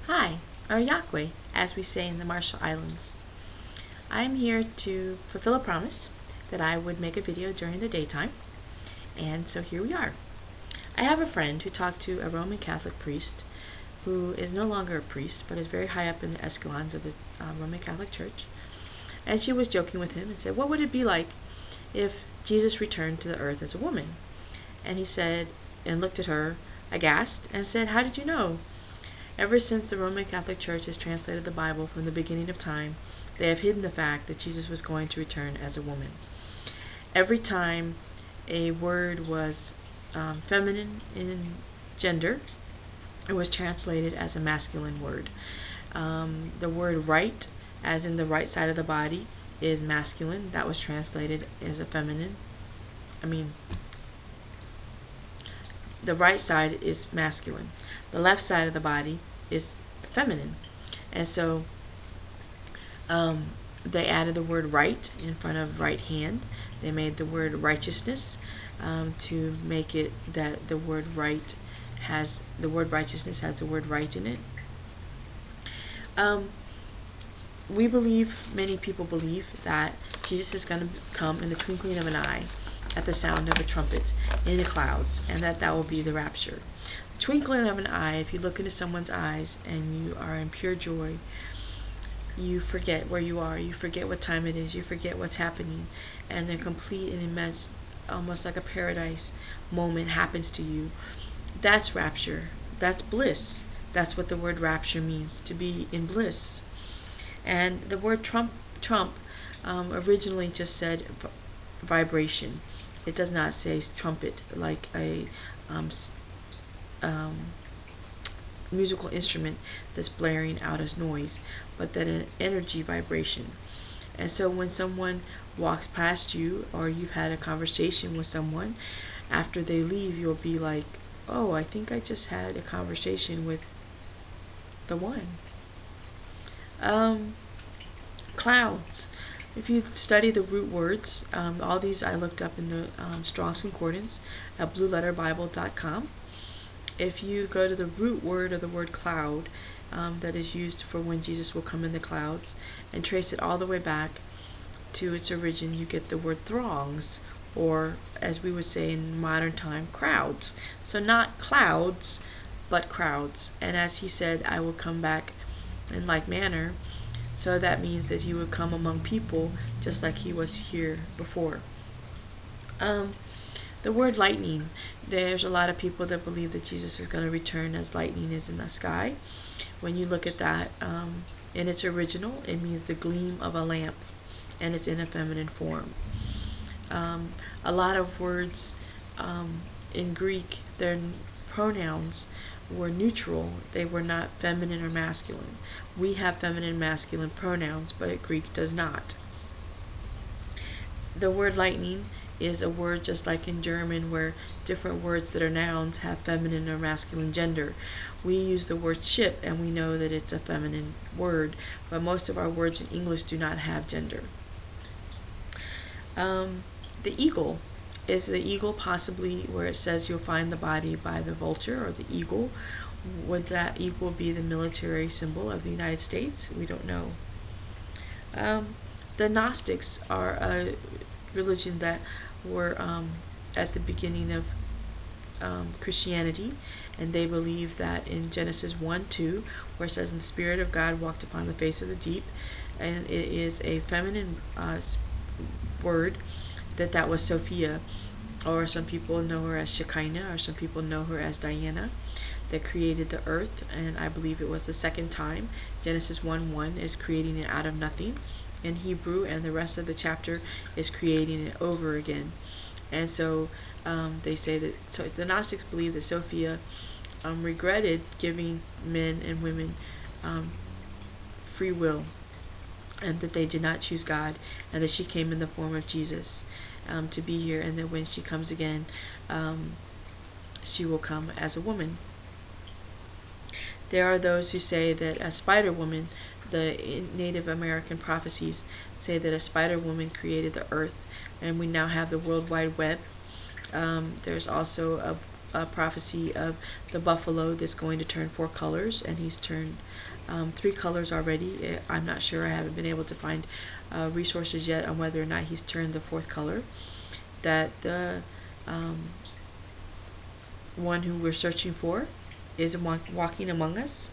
Hi, or Yahweh, as we say in the Marshall Islands. I am here to fulfill a promise that I would make a video during the daytime, and so here we are. I have a friend who talked to a Roman Catholic priest who is no longer a priest, but is very high up in the echelons of the Roman Catholic Church, and she was joking with him and said, what would it be like if Jesus returned to the earth as a woman? And he said, and looked at her aghast and said, how did you know? Ever since the Roman Catholic Church has translated the Bible from the beginning of time, they have hidden the fact that Jesus was going to return as a woman. Every time a word was feminine in gender, it was translated as a masculine word. The word right, as in the right side of the body, is masculine. That was translated as a feminine. The right side is masculine. The left side of the body is feminine. And so they added the word right in front of right hand. They made the word righteousness to make it that the word right has the word righteousness has the word right in it. We believe, many people believe, that Jesus is going to come in the twinkling of an eye at the sound of a trumpet in the clouds, and that will be the rapture. The twinkling of an eye, if you look into someone's eyes and you are in pure joy, you forget where you are, you forget what time it is, you forget what's happening, and a complete and immense, almost like a paradise moment happens to you. That's rapture. That's bliss. That's what the word rapture means, to be in bliss. And the word trump originally just said vibration. It does not say trumpet like a musical instrument that's blaring out as noise, but that an energy vibration. And so when someone walks past you, or you've had a conversation with someone, after they leave, you'll be like, oh, I think I just had a conversation with the one. Clouds. If you study the root words, all these I looked up in the Strong's Concordance at blueletterbible.com. If you go to the root word of the word cloud that is used for when Jesus will come in the clouds, and trace it all the way back to its origin, you get the word throngs, or as we would say in modern time, crowds. So not clouds, but crowds. And as he said, I will come back in like manner, so that means that he would come among people just like he was here before. The word lightning, there's a lot of people that believe that Jesus is going to return as lightning is in the sky. When you look at that in its original, it means the gleam of a lamp, and it's in a feminine form. A lot of words in Greek, their pronouns were neutral. They were not feminine or masculine. We have feminine and masculine pronouns, but Greek does not. The word lightning is a word just like in German, where different words that are nouns have feminine or masculine gender. We use the word ship, and we know that it's a feminine word, but most of our words in English do not have gender. The eagle. Is the eagle possibly where it says you'll find the body by the vulture, or the eagle? Would that eagle be the military symbol of the United States? We don't know. The Gnostics are a religion that were at the beginning of Christianity, and they believe that in Genesis 1:2, where it says, "And the Spirit of God walked upon the face of the deep," and it is a feminine word, that was Sophia, or some people know her as Shekinah, or some people know her as Diana, that created the earth. And I believe it was the second time. Genesis 1:1 is creating it out of nothing in Hebrew, and the rest of the chapter is creating it over again. And so they say that, so the Gnostics believe that Sophia regretted giving men and women free will, and that they did not choose God, and that she came in the form of Jesus to be here, and that when she comes again, she will come as a woman. There are those who say that a spider woman, the Native American prophecies say that a spider woman created the earth, and we now have the World Wide Web. There's also prophecy of the buffalo that's going to turn 4 colors, and he's turned 3 colors already. I'm not sure. I haven't been able to find resources yet on whether or not he's turned the 4th color. That the one who we're searching for is walking among us.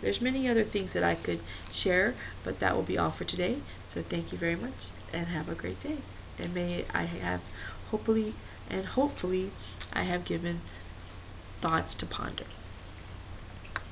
There's many other things that I could share, but that will be all for today. So thank you very much, and have a great day. And may I have hopefully I have given thoughts to ponder.